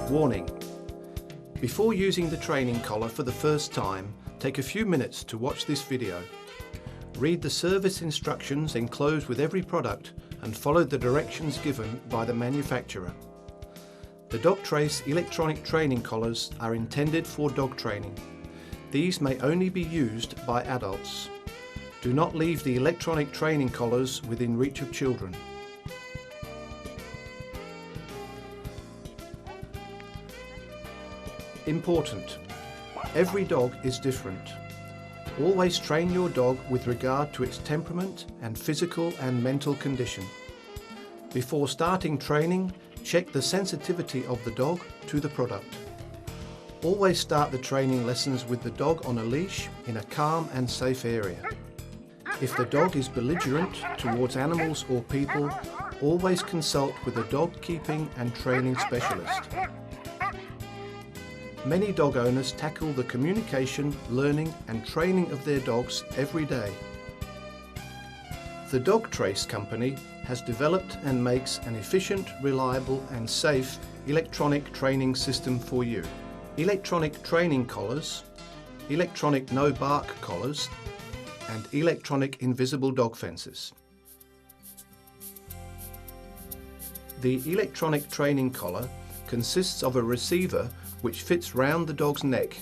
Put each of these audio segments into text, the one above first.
Warning: before using the training collar for the first time, take a few minutes to watch this video. Read the service instructions enclosed with every product and follow the directions given by the manufacturer. The Dogtrace electronic training collars are intended for dog training. These may only be used by adults. Do not leave the electronic training collars within reach of children. Important: every dog is different. Always train your dog with regard to its temperament and physical and mental condition. Before starting training, check the sensitivity of the dog to the product. Always start the training lessons with the dog on a leash in a calm and safe area. If the dog is belligerent towards animals or people, always consult with a dog keeping and training specialist. Many dog owners tackle the communication, learning and training of their dogs every day. The Dogtrace company has developed and makes an efficient, reliable and safe electronic training system for you. Electronic training collars, electronic no-bark collars and electronic invisible dog fences. The electronic training collar consists of a receiver which fits round the dog's neck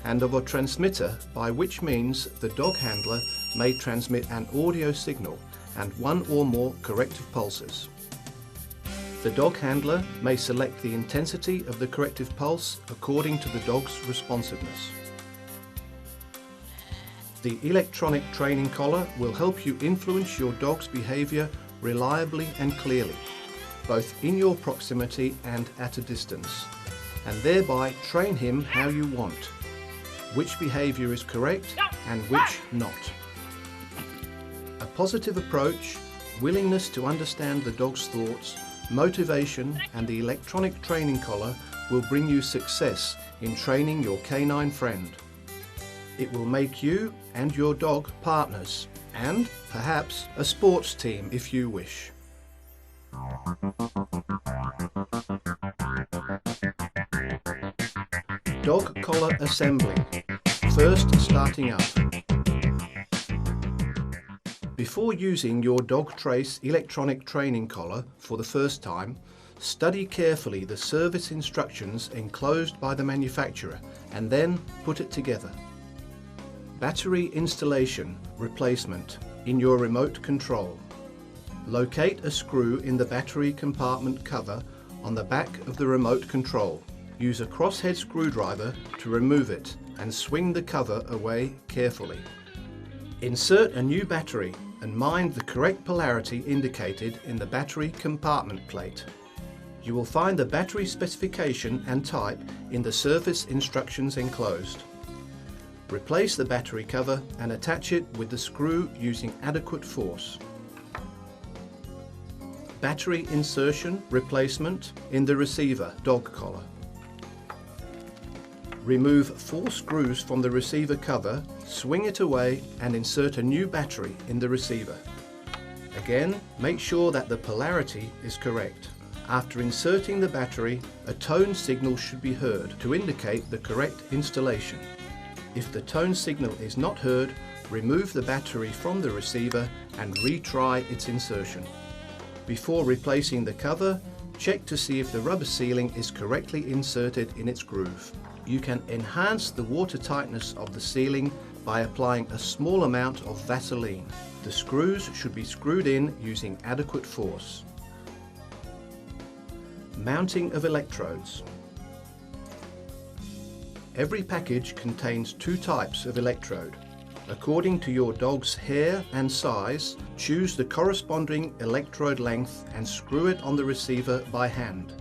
and of a transmitter by which means the dog handler may transmit an audio signal and one or more corrective pulses. The dog handler may select the intensity of the corrective pulse according to the dog's responsiveness. The electronic training collar will help you influence your dog's behaviour reliably and clearly, both in your proximity and at a distance, and thereby train him how you want, which behaviour is correct and which not. A positive approach, willingness to understand the dog's thoughts, motivation and the electronic training collar will bring you success in training your canine friend. It will make you and your dog partners and perhaps a sports team if you wish. Dog collar assembly. First starting up. Before using your Dogtrace electronic training collar for the first time, study carefully the service instructions enclosed by the manufacturer and then put it together. Battery installation replacement in your remote control. Locate a screw in the battery compartment cover on the back of the remote control. Use a crosshead screwdriver to remove it and swing the cover away carefully. Insert a new battery and mind the correct polarity indicated in the battery compartment plate. You will find the battery specification and type in the service instructions enclosed. Replace the battery cover and attach it with the screw using adequate force. Battery insertion replacement in the receiver dog collar. Remove 4 screws from the receiver cover, swing it away and insert a new battery in the receiver. Again, make sure that the polarity is correct. After inserting the battery, a tone signal should be heard to indicate the correct installation. If the tone signal is not heard, remove the battery from the receiver and retry its insertion. Before replacing the cover, check to see if the rubber sealing is correctly inserted in its groove. You can enhance the watertightness of the sealing by applying a small amount of Vaseline. The screws should be screwed in using adequate force. Mounting of electrodes. Every package contains 2 types of electrode. According to your dog's hair and size, choose the corresponding electrode length and screw it on the receiver by hand.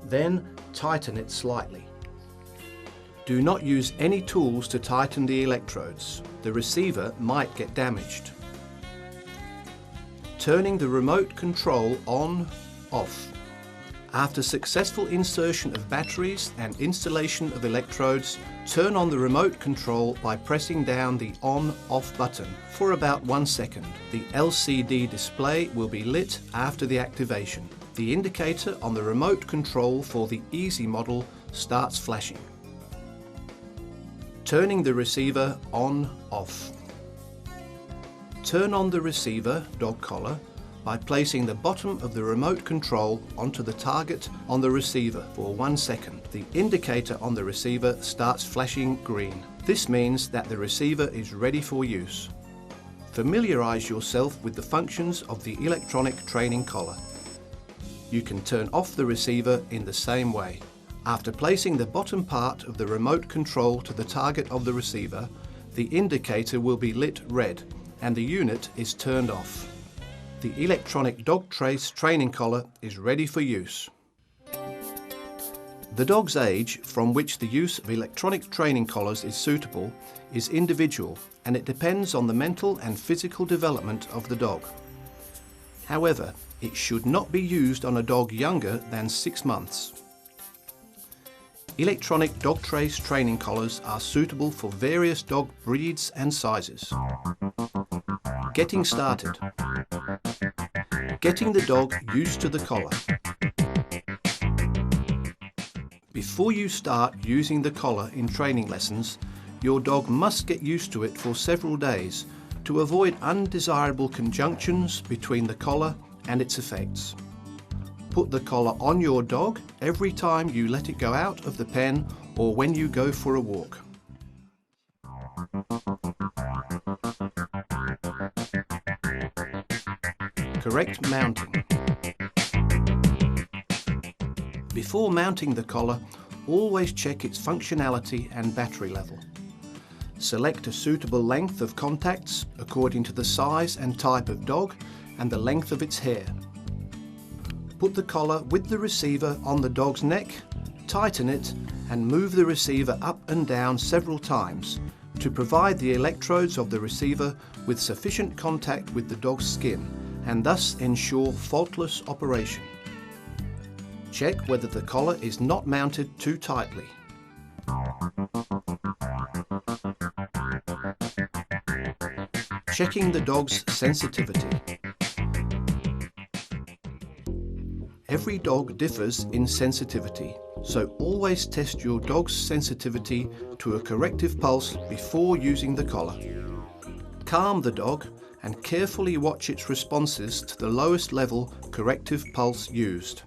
Then tighten it slightly. Do not use any tools to tighten the electrodes. The receiver might get damaged. Turning the remote control on, off. After successful insertion of batteries and installation of electrodes, turn on the remote control by pressing down the on/off button for about 1 second. The LCD display will be lit after the activation. The indicator on the remote control for the Easy model starts flashing. Turning the receiver on/off. Turn on the receiver dog collar by placing the bottom of the remote control onto the target on the receiver for 1 second. The indicator on the receiver starts flashing green. This means that the receiver is ready for use. Familiarize yourself with the functions of the electronic training collar. You can turn off the receiver in the same way. After placing the bottom part of the remote control to the target of the receiver, the indicator will be lit red and the unit is turned off. The electronic Dogtrace training collar is ready for use. The dog's age from which the use of electronic training collars is suitable is individual, and it depends on the mental and physical development of the dog. However, it should not be used on a dog younger than 6 months. Electronic Dogtrace training collars are suitable for various dog breeds and sizes. Getting started. Getting the dog used to the collar. Before you start using the collar in training lessons, your dog must get used to it for several days to avoid undesirable conjunctions between the collar and its effects. Put the collar on your dog every time you let it go out of the pen or when you go for a walk. Correct mounting. Before mounting the collar, always check its functionality and battery level. Select a suitable length of contacts according to the size and type of dog and the length of its hair. Put the collar with the receiver on the dog's neck, tighten it and move the receiver up and down several times to provide the electrodes of the receiver with sufficient contact with the dog's skin and thus ensure faultless operation. Check whether the collar is not mounted too tightly. Checking the dog's sensitivity. Every dog differs in sensitivity, so always test your dog's sensitivity to a corrective pulse before using the collar. Calm the dog and carefully watch its responses to the lowest level corrective pulse used.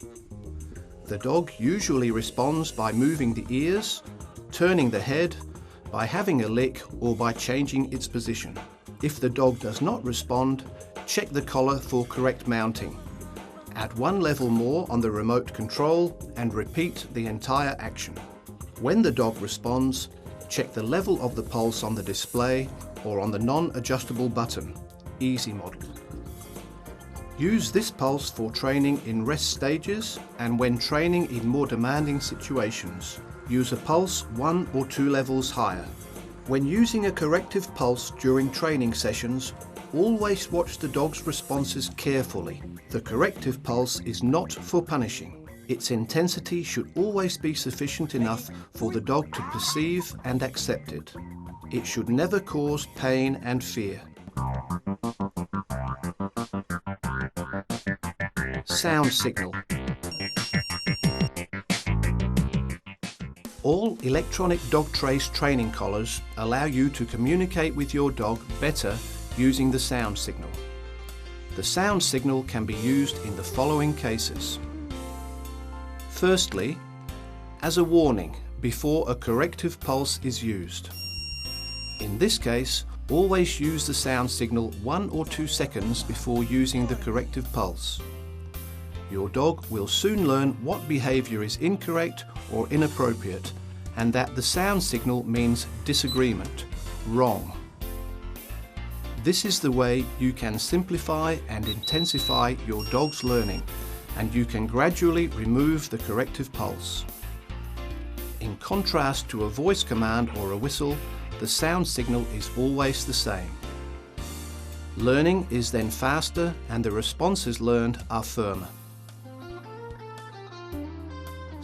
The dog usually responds by moving the ears, turning the head, by having a lick or by changing its position. If the dog does not respond, check the collar for correct mounting. Add 1 level more on the remote control and repeat the entire action. When the dog responds, check the level of the pulse on the display or on the non-adjustable button, Easy model. Use this pulse for training in rest stages and when training in more demanding situations. Use a pulse 1 or 2 levels higher. When using a corrective pulse during training sessions, always watch the dog's responses carefully. The corrective pulse is not for punishing. Its intensity should always be sufficient enough for the dog to perceive and accept it. It should never cause pain and fear. Sound signal. All electronic Dogtrace training collars allow you to communicate with your dog better using the sound signal. The sound signal can be used in the following cases. Firstly, as a warning before a corrective pulse is used. In this case, always use the sound signal 1 or 2 seconds before using the corrective pulse. Your dog will soon learn what behavior is incorrect or inappropriate, and that the sound signal means disagreement, wrong. This is the way you can simplify and intensify your dog's learning, and you can gradually remove the corrective pulse. In contrast to a voice command or a whistle, the sound signal is always the same. Learning is then faster and the responses learned are firmer.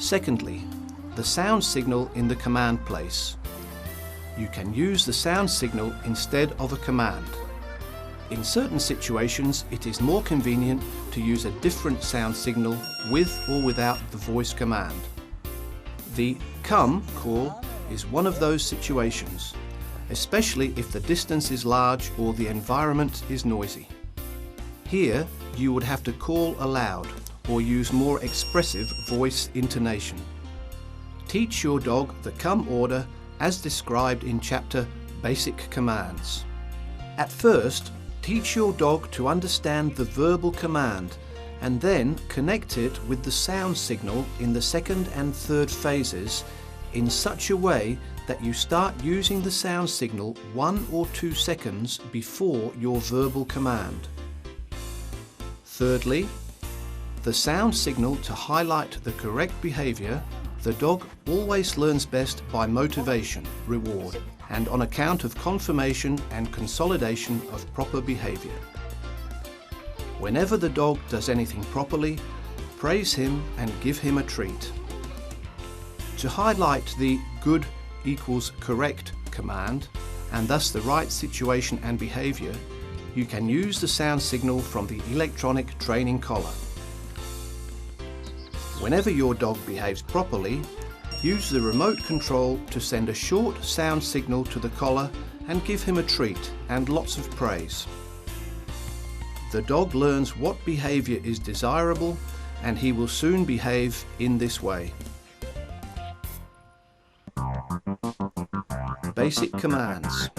Secondly, the sound signal in the command place. You can use the sound signal instead of a command. In certain situations, it is more convenient to use a different sound signal with or without the voice command. The come call is one of those situations, especially if the distance is large or the environment is noisy. Here, you would have to call aloud or use more expressive voice intonation. Teach your dog the come order as described in chapter Basic Commands. At first, teach your dog to understand the verbal command and then connect it with the sound signal in the second and third phases in such a way that you start using the sound signal 1 or 2 seconds before your verbal command. Thirdly, the sound signal to highlight the correct behavior. The dog always learns best by motivation, reward, and on account of confirmation and consolidation of proper behavior. Whenever the dog does anything properly, praise him and give him a treat. To highlight the good equals correct command, and thus the right situation and behavior, you can use the sound signal from the electronic training collar. Whenever your dog behaves properly, use the remote control to send a short sound signal to the collar and give him a treat and lots of praise. The dog learns what behavior is desirable and he will soon behave in this way. Basic commands.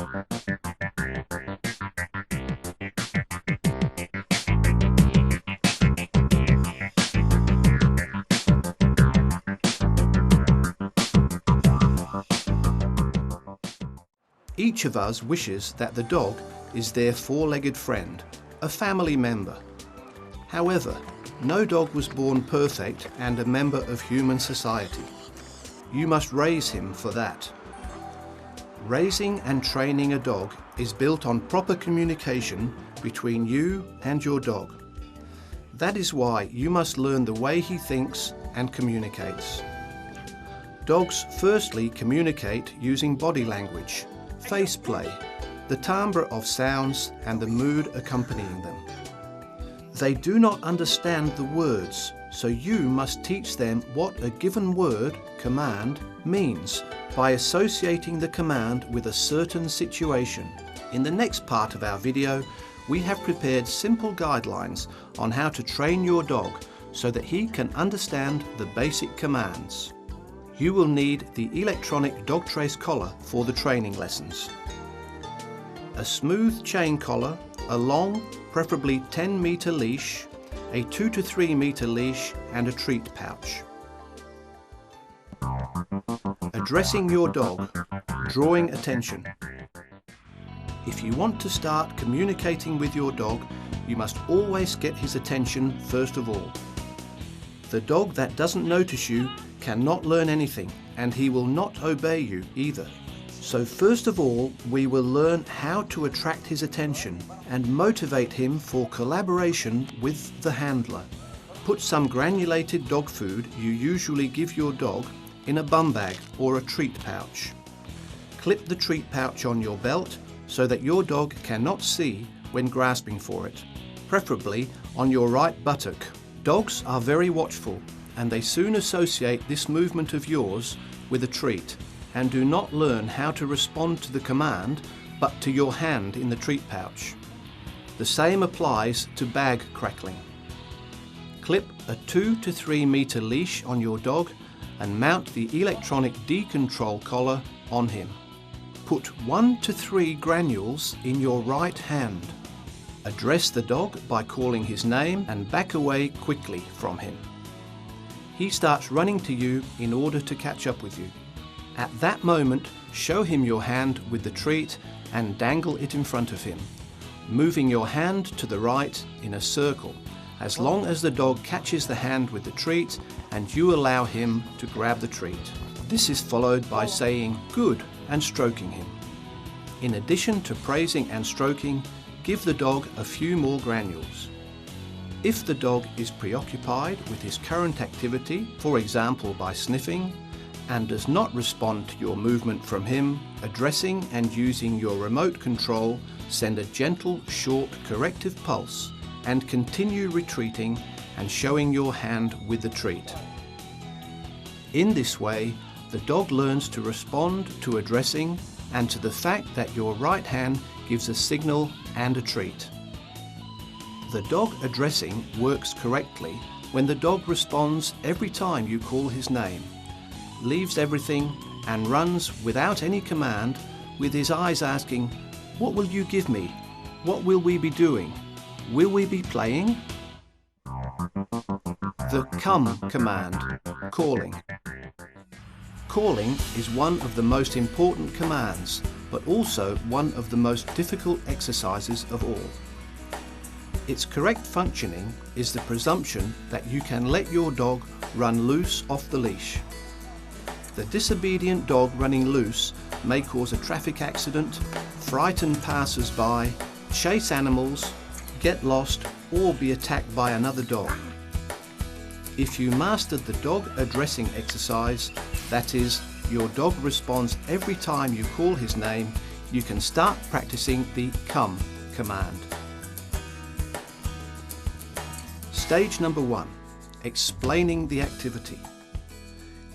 Each of us wishes that the dog is their four-legged friend, a family member. However, no dog was born perfect and a member of human society. You must raise him for that. Raising and training a dog is built on proper communication between you and your dog. That is why you must learn the way he thinks and communicates. Dogs firstly communicate using body language, face play, the timbre of sounds and the mood accompanying them. They do not understand the words, so you must teach them what a given word, command, means by associating the command with a certain situation. In the next part of our video, we have prepared simple guidelines on how to train your dog so that he can understand the basic commands. You will need the electronic Dogtrace collar for the training lessons. A smooth chain collar, a long, preferably 10-meter leash, a 2 to 3 meter leash and a treat pouch. Addressing your dog, drawing attention. If you want to start communicating with your dog, you must always get his attention first of all. The dog that doesn't notice you cannot learn anything, and he will not obey you either. So first of all, we will learn how to attract his attention and motivate him for collaboration with the handler. Put some granulated dog food you usually give your dog in a bum bag or a treat pouch. Clip the treat pouch on your belt so that your dog cannot see when grasping for it, preferably on your right buttock. Dogs are very watchful and they soon associate this movement of yours with a treat and do not learn how to respond to the command but to your hand in the treat pouch. The same applies to bag crackling. Clip a 2 to 3 meter leash on your dog and mount the electronic D-control collar on him. Put 1 to 3 granules in your right hand. Address the dog by calling his name and back away quickly from him. He starts running to you in order to catch up with you. At that moment, show him your hand with the treat and dangle it in front of him, moving your hand to the right in a circle, as long as the dog catches the hand with the treat and you allow him to grab the treat. This is followed by saying good and stroking him. In addition to praising and stroking, give the dog a few more granules. If the dog is preoccupied with his current activity, for example by sniffing, and does not respond to your movement from him, addressing and using your remote control, send a gentle, short corrective pulse and continue retreating and showing your hand with the treat. In this way, the dog learns to respond to addressing and to the fact that your right hand gives a signal and a treat. The dog addressing works correctly when the dog responds every time you call his name, leaves everything and runs without any command, with his eyes asking, "What will you give me? What will we be doing? Will we be playing?" The come command, calling. Calling is one of the most important commands, but also one of the most difficult exercises of all. Its correct functioning is the presumption that you can let your dog run loose off the leash. The disobedient dog running loose may cause a traffic accident, frighten passers-by, chase animals, get lost, or be attacked by another dog. If you mastered the dog addressing exercise, that is, your dog responds every time you call his name, you can start practicing the come command. Stage number 1, explaining the activity.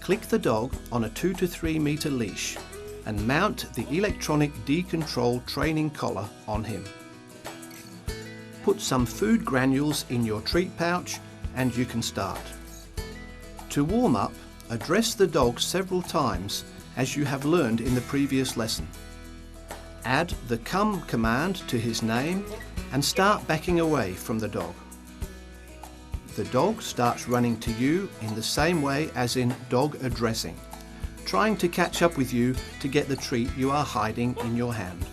Click the dog on a 2 to 3 meter leash and mount the electronic D-control training collar on him. Put some food granules in your treat pouch and you can start. To warm up, address the dog several times as you have learned in the previous lesson. Add the come command to his name and start backing away from the dog. The dog starts running to you in the same way as in dog addressing, trying to catch up with you to get the treat you are hiding in your hand.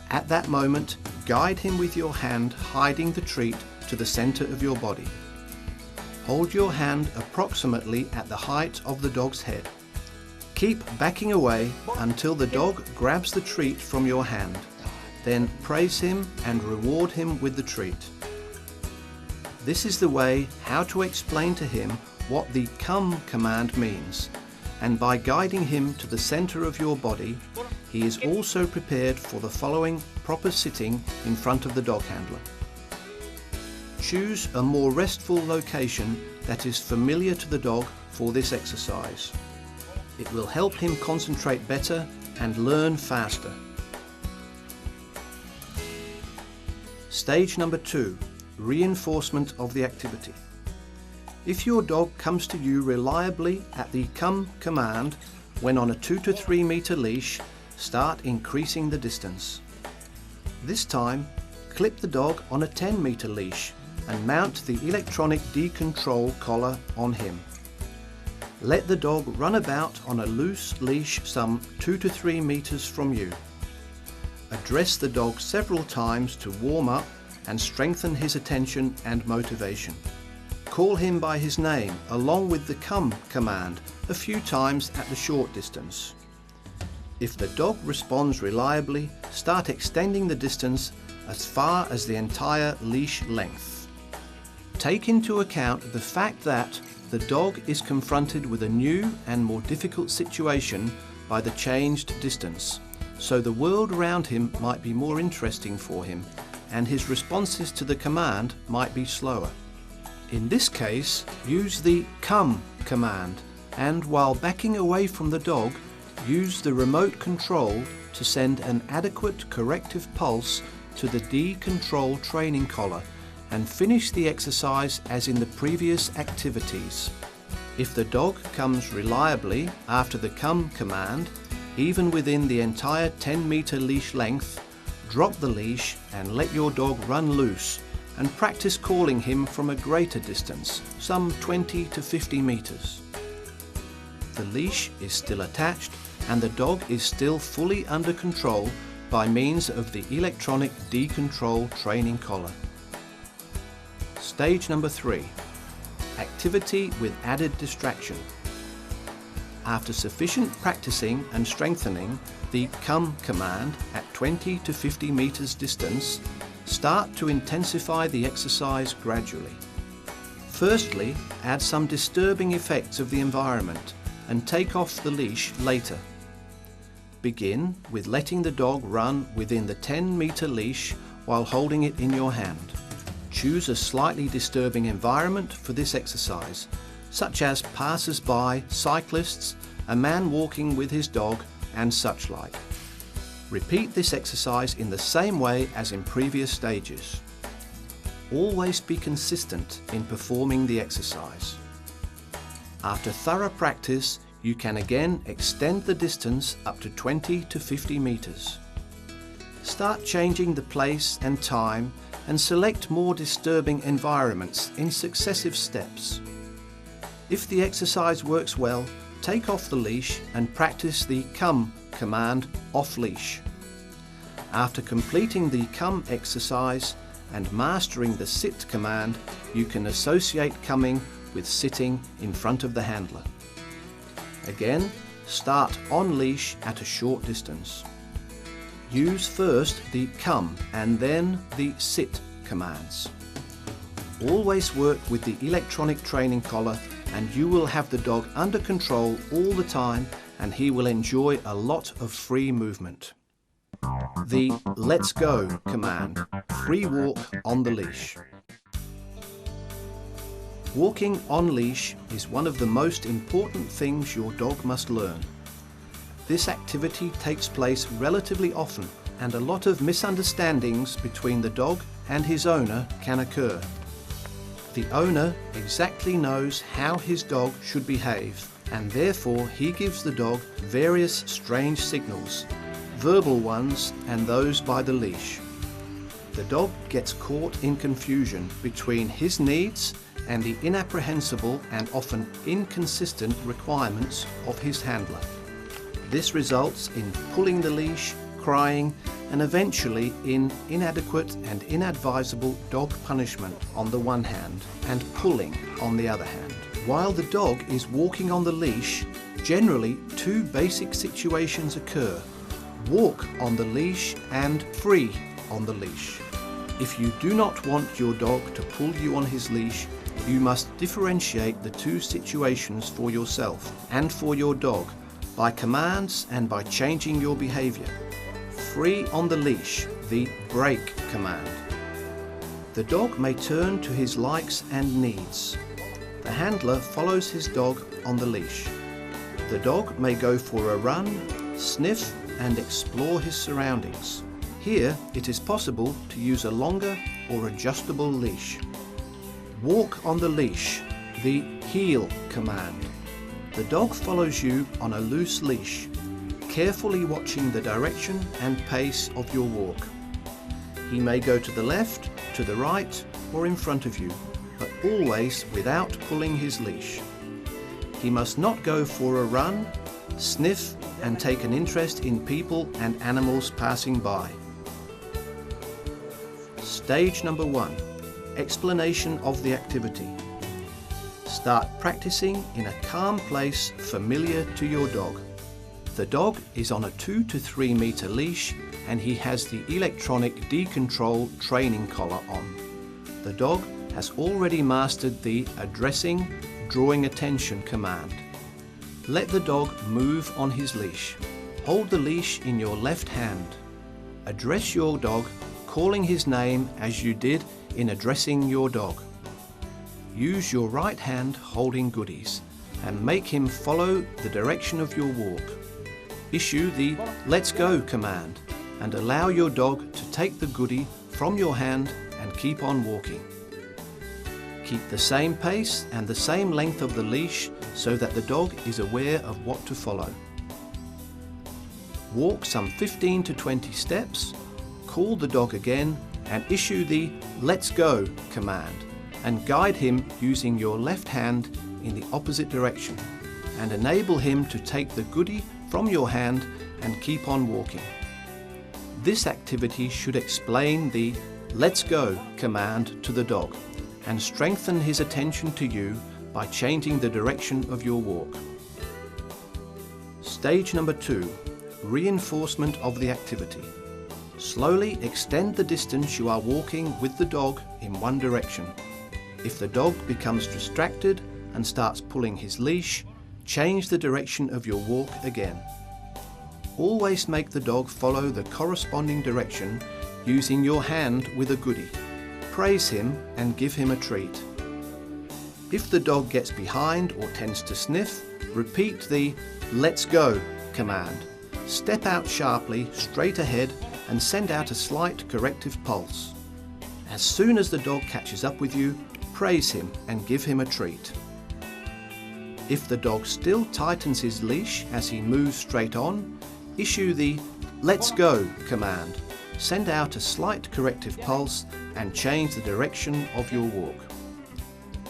At that moment, guide him with your hand hiding the treat to the center of your body. Hold your hand approximately at the height of the dog's head. Keep backing away until the dog grabs the treat from your hand. Then praise him and reward him with the treat. This is the way how to explain to him what the come command means, and by guiding him to the center of your body, he is also prepared for the following proper sitting in front of the dog handler. Choose a more restful location that is familiar to the dog for this exercise. It will help him concentrate better and learn faster. Stage number 2, reinforcement of the activity. If your dog comes to you reliably at the come command when on a 2 to 3 meter leash, start increasing the distance. This time, clip the dog on a 10 meter leash and mount the electronic D-control collar on him. Let the dog run about on a loose leash some 2 to 3 meters from you. Address the dog several times to warm up and strengthen his attention and motivation. Call him by his name along with the come command a few times at the short distance. If the dog responds reliably, start extending the distance as far as the entire leash length. Take into account the fact that the dog is confronted with a new and more difficult situation by the changed distance, so the world around him might be more interesting for him and his responses to the command might be slower. In this case, use the come command and while backing away from the dog, use the remote control to send an adequate corrective pulse to the D-control training collar and finish the exercise as in the previous activities. If the dog comes reliably after the come command, even within the entire 10 meter leash length, drop the leash and let your dog run loose and practice calling him from a greater distance, some 20 to 50 meters. The leash is still attached and the dog is still fully under control by means of the electronic D-control training collar. Stage number 3, activity with added distraction. After sufficient practicing and strengthening the come command at 20 to 50 meters distance, Start to intensify the exercise gradually. Firstly, add some disturbing effects of the environment and take off the leash later. Begin with letting the dog run within the 10-meter leash while holding it in your hand. Choose a slightly disturbing environment for this exercise, such as passers-by, cyclists, a man walking with his dog, and such like. Repeat this exercise in the same way as in previous stages. Always be consistent in performing the exercise. After thorough practice, you can again extend the distance up to 20 to 50 meters. Start changing the place and time and select more disturbing environments in successive steps. If the exercise works well, take off the leash and practice the come command off leash. After completing the come exercise and mastering the sit command, you can associate coming with sitting in front of the handler. Again, start on leash at a short distance. Use first the come and then the sit commands. Always work with the electronic training collar and you will have the dog under control all the time and he will enjoy a lot of free movement. The let's go command, free walk on the leash. Walking on leash is one of the most important things your dog must learn. This activity takes place relatively often and a lot of misunderstandings between the dog and his owner can occur. The owner exactly knows how his dog should behave and therefore he gives the dog various strange signals, verbal ones and those by the leash. The dog gets caught in confusion between his needs and the inapprehensible and often inconsistent requirements of his handler. This results in pulling the leash, crying, and eventually in inadequate and inadvisable dog punishment on the one hand and pulling on the other hand. While the dog is walking on the leash, generally two basic situations occur: walk on the leash and free on the leash. If you do not want your dog to pull you on his leash, you must differentiate the two situations for yourself and for your dog by commands and by changing your behavior. Free on the leash, the break command. The dog may turn to his likes and needs. The handler follows his dog on the leash. The dog may go for a run, sniff and explore his surroundings. Here it is possible to use a longer or adjustable leash. Walk on the leash, the heel command. The dog follows you on a loose leash, carefully watching the direction and pace of your walk. He may go to the left, to the right, or in front of you, but always without pulling his leash. He must not go for a run, sniff, and take an interest in people and animals passing by. Stage number 1. Explanation of the activity. Start practicing in a calm place familiar to your dog. The dog is on a 2 to 3 meter leash and he has the electronic decontrol training collar on. The dog has already mastered the addressing, drawing attention command. Let the dog move on his leash. Hold the leash in your left hand. Address your dog, calling his name as you did in addressing your dog. Use your right hand holding goodies and make him follow the direction of your walk. Issue the let's go command and allow your dog to take the goodie from your hand and keep on walking. Keep the same pace and the same length of the leash so that the dog is aware of what to follow. Walk some 15 to 20 steps, call the dog again and issue the let's go command and guide him using your left hand in the opposite direction and enable him to take the goodie from your hand and keep on walking. This activity should explain the let's go command to the dog and strengthen his attention to you by changing the direction of your walk. Stage number 2. Reinforcement of the activity. Slowly extend the distance you are walking with the dog in one direction. If the dog becomes distracted and starts pulling his leash, change the direction of your walk again. Always make the dog follow the corresponding direction using your hand with a goodie. Praise him and give him a treat. If the dog gets behind or tends to sniff, repeat the "Let's go" command. Step out sharply, straight ahead, and send out a slight corrective pulse. As soon as the dog catches up with you, praise him and give him a treat. If the dog still tightens his leash as he moves straight on, issue the "Let's go" command. Send out a slight corrective pulse and change the direction of your walk.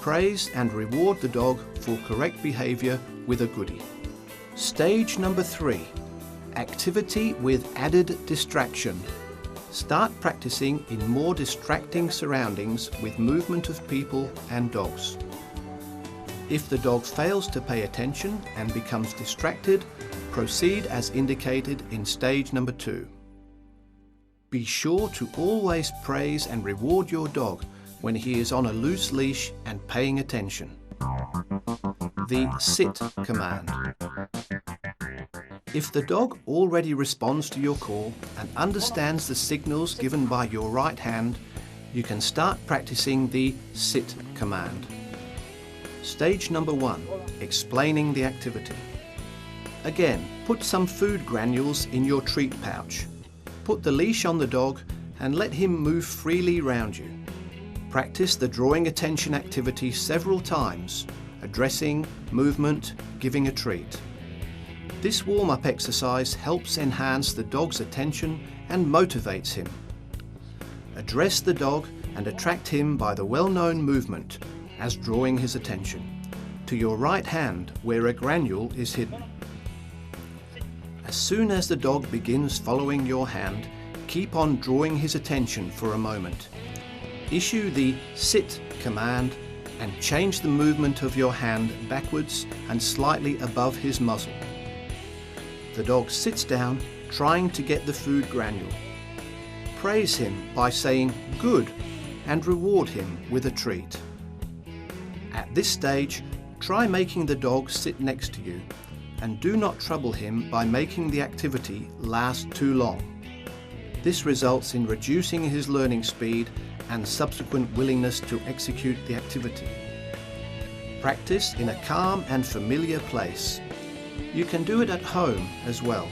Praise and reward the dog for correct behaviour with a goodie. Stage number 3. Activity with added distraction. Start practicing in more distracting surroundings with movement of people and dogs. If the dog fails to pay attention and becomes distracted, proceed as indicated in stage number 2. Be sure to always praise and reward your dog when he is on a loose leash and paying attention. The sit command. If the dog already responds to your call and understands the signals given by your right hand, you can start practicing the sit command. Stage number 1, explaining the activity. Again, put some food granules in your treat pouch. Put the leash on the dog and let him move freely round you. Practice the drawing attention activity several times, addressing, movement, giving a treat. This warm-up exercise helps enhance the dog's attention and motivates him. Address the dog and attract him by the well-known movement as drawing his attention to your right hand where a granule is hidden. As soon as the dog begins following your hand, keep on drawing his attention for a moment. Issue the sit command and change the movement of your hand backwards and slightly above his muzzle. The dog sits down, trying to get the food granule. Praise him by saying "good" and reward him with a treat. At this stage, try making the dog sit next to you and do not trouble him by making the activity last too long. This results in reducing his learning speed and subsequent willingness to execute the activity. Practice in a calm and familiar place. You can do it at home as well.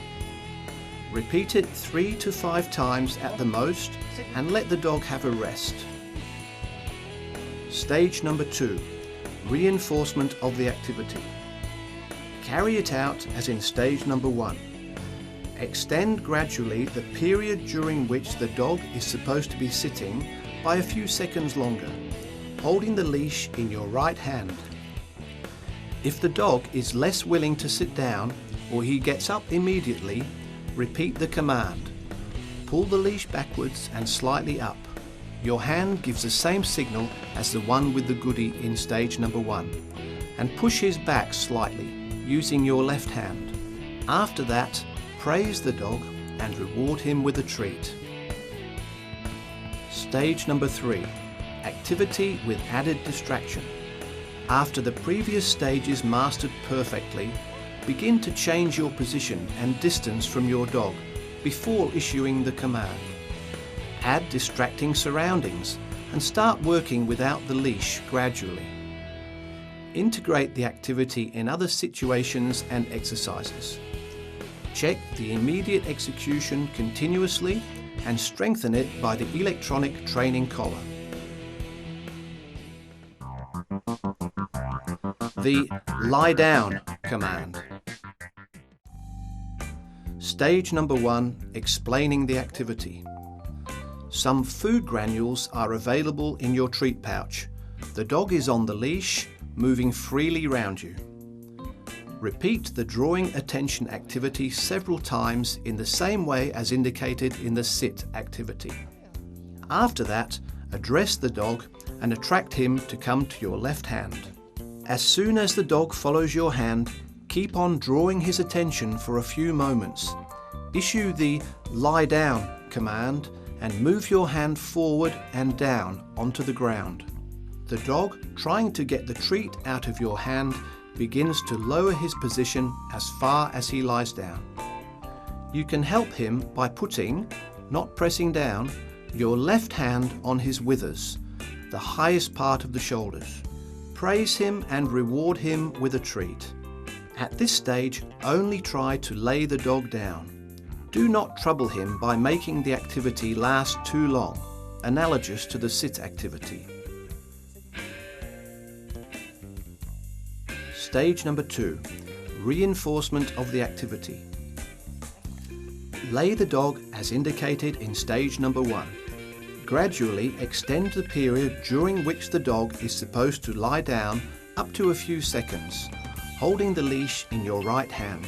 Repeat it 3 to 5 times at the most and let the dog have a rest. Stage number 2, reinforcement of the activity. Carry it out as in stage number 1. Extend gradually the period during which the dog is supposed to be sitting by a few seconds longer, holding the leash in your right hand. If the dog is less willing to sit down or he gets up immediately, repeat the command. Pull the leash backwards and slightly up. Your hand gives the same signal as the one with the goodie in stage number 1, and push his back slightly using your left hand. After that, praise the dog and reward him with a treat. Stage number 3, activity with added distraction. After the previous stage is mastered perfectly, begin to change your position and distance from your dog before issuing the command. Add distracting surroundings and start working without the leash gradually. Integrate the activity in other situations and exercises. Check the immediate execution continuously and strengthen it by the electronic training collar. The lie down command. Stage number 1, explaining the activity. Some food granules are available in your treat pouch. The dog is on the leash, moving freely round you. Repeat the drawing attention activity several times in the same way as indicated in the sit activity. After that, address the dog and attract him to come to your left hand. As soon as the dog follows your hand, keep on drawing his attention for a few moments. Issue the lie down command and move your hand forward and down onto the ground. The dog, trying to get the treat out of your hand, begins to lower his position as far as he lies down. You can help him by putting, not pressing down, your left hand on his withers, the highest part of the shoulders. Praise him and reward him with a treat. At this stage, only try to lay the dog down. Do not trouble him by making the activity last too long, analogous to the sit activity. Stage number 2, reinforcement of the activity. Lay the dog as indicated in stage number 1. Gradually extend the period during which the dog is supposed to lie down up to a few seconds, holding the leash in your right hand.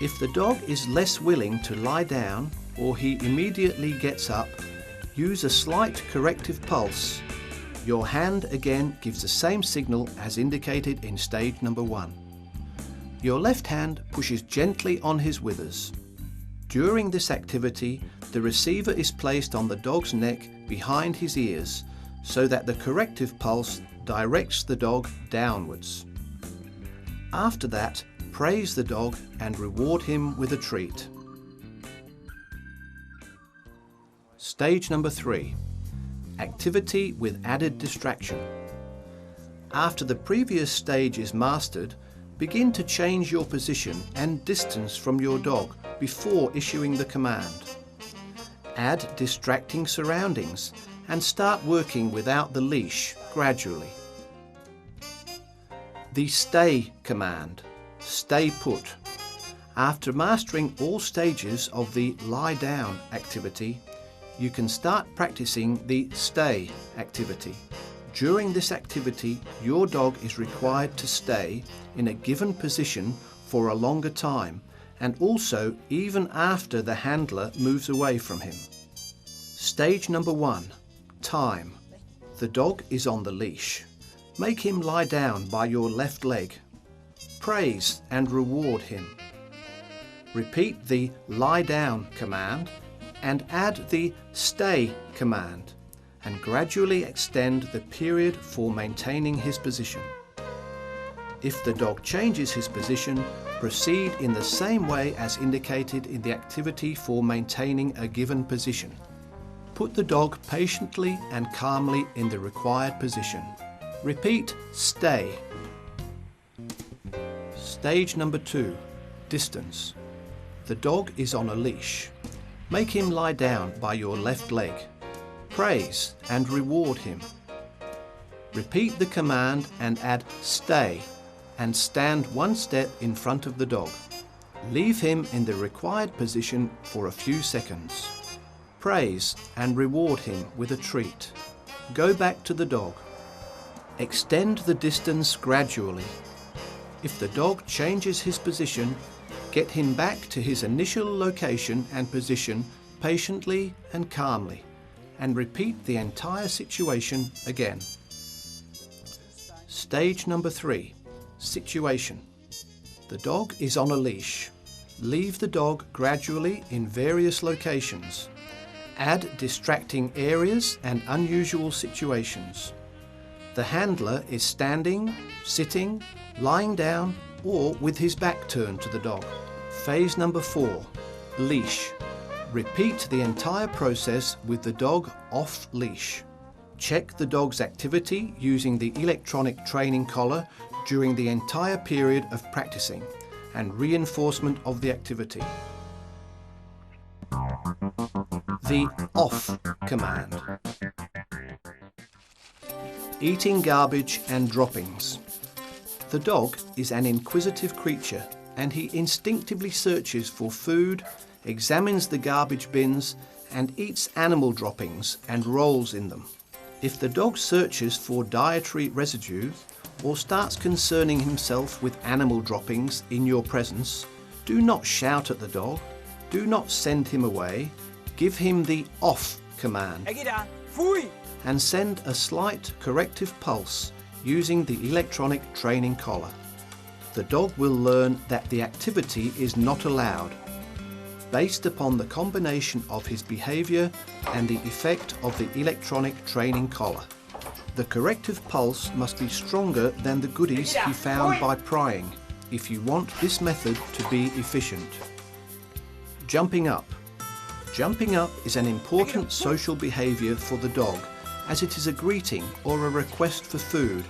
If the dog is less willing to lie down or he immediately gets up, use a slight corrective pulse. Your hand again gives the same signal as indicated in stage number 1. Your left hand pushes gently on his withers. During this activity, the receiver is placed on the dog's neck behind his ears so that the corrective pulse directs the dog downwards. After that, praise the dog and reward him with a treat. Stage number 3. Activity with added distraction. After the previous stage is mastered, begin to change your position and distance from your dog before issuing the command. Add distracting surroundings and start working without the leash gradually. The stay command. Stay put. After mastering all stages of the lie down activity, you can start practicing the stay activity. During this activity, your dog is required to stay in a given position for a longer time, and also even after the handler moves away from him. Stage number 1. Time. The dog is on the leash. Make him lie down by your left leg. Praise and reward him. Repeat the lie down command and add the stay command, and gradually extend the period for maintaining his position. If the dog changes his position, proceed in the same way as indicated in the activity for maintaining a given position. Put the dog patiently and calmly in the required position. Repeat stay. Stage number 2. Distance. The dog is on a leash. Make him lie down by your left leg. Praise and reward him. Repeat the command and add stay and stand one step in front of the dog. Leave him in the required position for a few seconds. Praise and reward him with a treat. Go back to the dog. Extend the distance gradually. If the dog changes his position, get him back to his initial location and position patiently and calmly, and repeat the entire situation again. Stage number 3. Situation. The dog is on a leash. Leave the dog gradually in various locations. Add distracting areas and unusual situations. The handler is standing, sitting, lying down, or with his back turned to the dog. Phase number 4. Leash. Repeat the entire process with the dog off leash. Check the dog's activity using the electronic training collar during the entire period of practicing and reinforcement of the activity. The off command. Eating garbage and droppings. The dog is an inquisitive creature and he instinctively searches for food, examines the garbage bins and eats animal droppings and rolls in them. If the dog searches for dietary residue or starts concerning himself with animal droppings in your presence, do not shout at the dog, do not send him away, give him the off command and send a slight corrective pulse using the electronic training collar. The dog will learn that the activity is not allowed. based upon the combination of his behaviour and the effect of the electronic training collar. The corrective pulse must be stronger than the goodies he found by prying, if you want this method to be efficient. Jumping up. Jumping up is an important social behaviour for the dog, as it is a greeting or a request for food,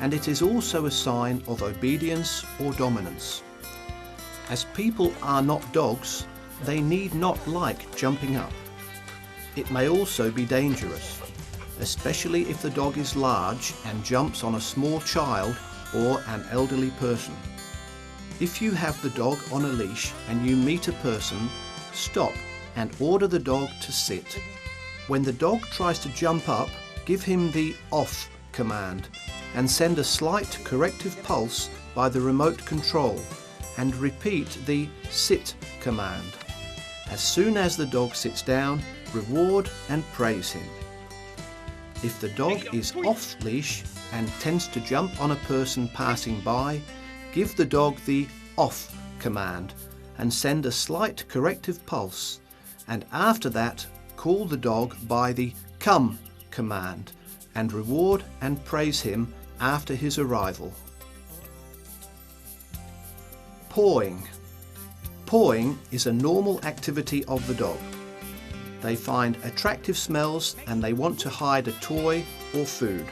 and it is also a sign of obedience or dominance. As people are not dogs, they need not like jumping up. It may also be dangerous, especially if the dog is large and jumps on a small child or an elderly person. If you have the dog on a leash and you meet a person, stop and order the dog to sit. When the dog tries to jump up, give him the off command and send a slight corrective pulse by the remote control and repeat the sit command. As soon as the dog sits down, reward and praise him. If the dog is off leash and tends to jump on a person passing by, give the dog the off command and send a slight corrective pulse, and after that call the dog by the come command and reward and praise him after his arrival. Pawing. Pawing is a normal activity of the dog. They find attractive smells and they want to hide a toy or food.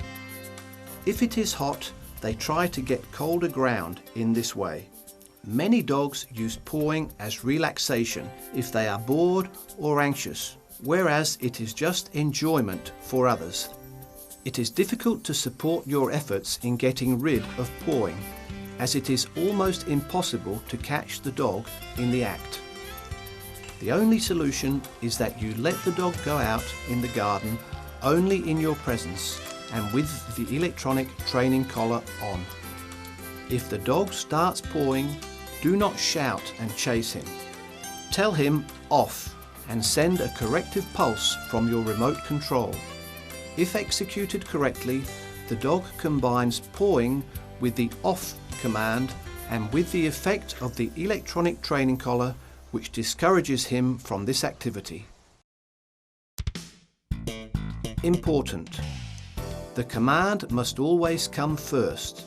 If it is hot, they try to get colder ground in this way. Many dogs use pawing as relaxation if they are bored or anxious, whereas it is just enjoyment for others. It is difficult to support your efforts in getting rid of pawing, as it is almost impossible to catch the dog in the act. The only solution is that you let the dog go out in the garden only in your presence and with the electronic training collar on. If the dog starts pawing, do not shout and chase him. Tell him off and send a corrective pulse from your remote control. If executed correctly, the dog combines pawing with the off command and with the effect of the electronic training collar, which discourages him from this activity. Important. The command must always come first.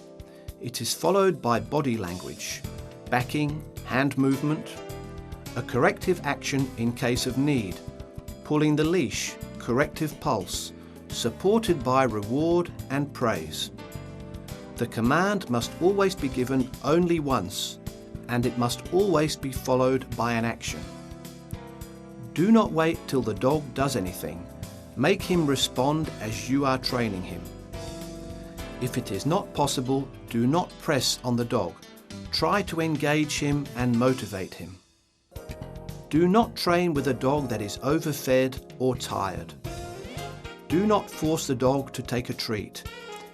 It is followed by body language, backing, hand movement, a corrective action in case of need, pulling the leash, corrective pulse, supported by reward and praise. The command must always be given only once, and it must always be followed by an action. Do not wait till the dog does anything. Make him respond as you are training him. If it is not possible, do not press on the dog. Try to engage him and motivate him. Do not train with a dog that is overfed or tired. Do not force the dog to take a treat.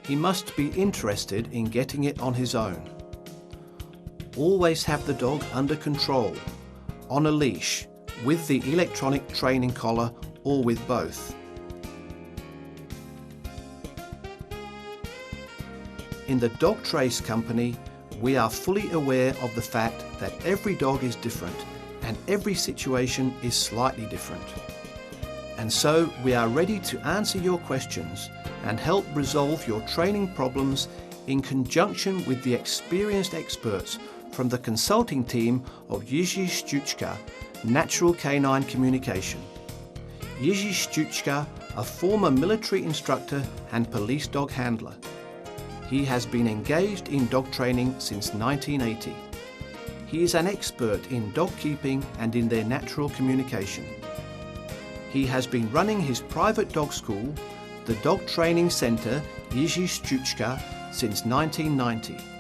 He must be interested in getting it on his own. Always have the dog under control, on a leash, with the electronic training collar or with both. In the Dogtrace company, we are fully aware of the fact that every dog is different and every situation is slightly different. And so we are ready to answer your questions and help resolve your training problems in conjunction with the experienced experts from the consulting team of Jiří Šťůčka, Natural Canine Communication. Jiří Šťůčka, a former military instructor and police dog handler. He has been engaged in dog training since 1980. He is an expert in dog keeping and in their natural communication. He has been running his private dog school, the Dog Training Centre Jiří Šťůčka, since 1990.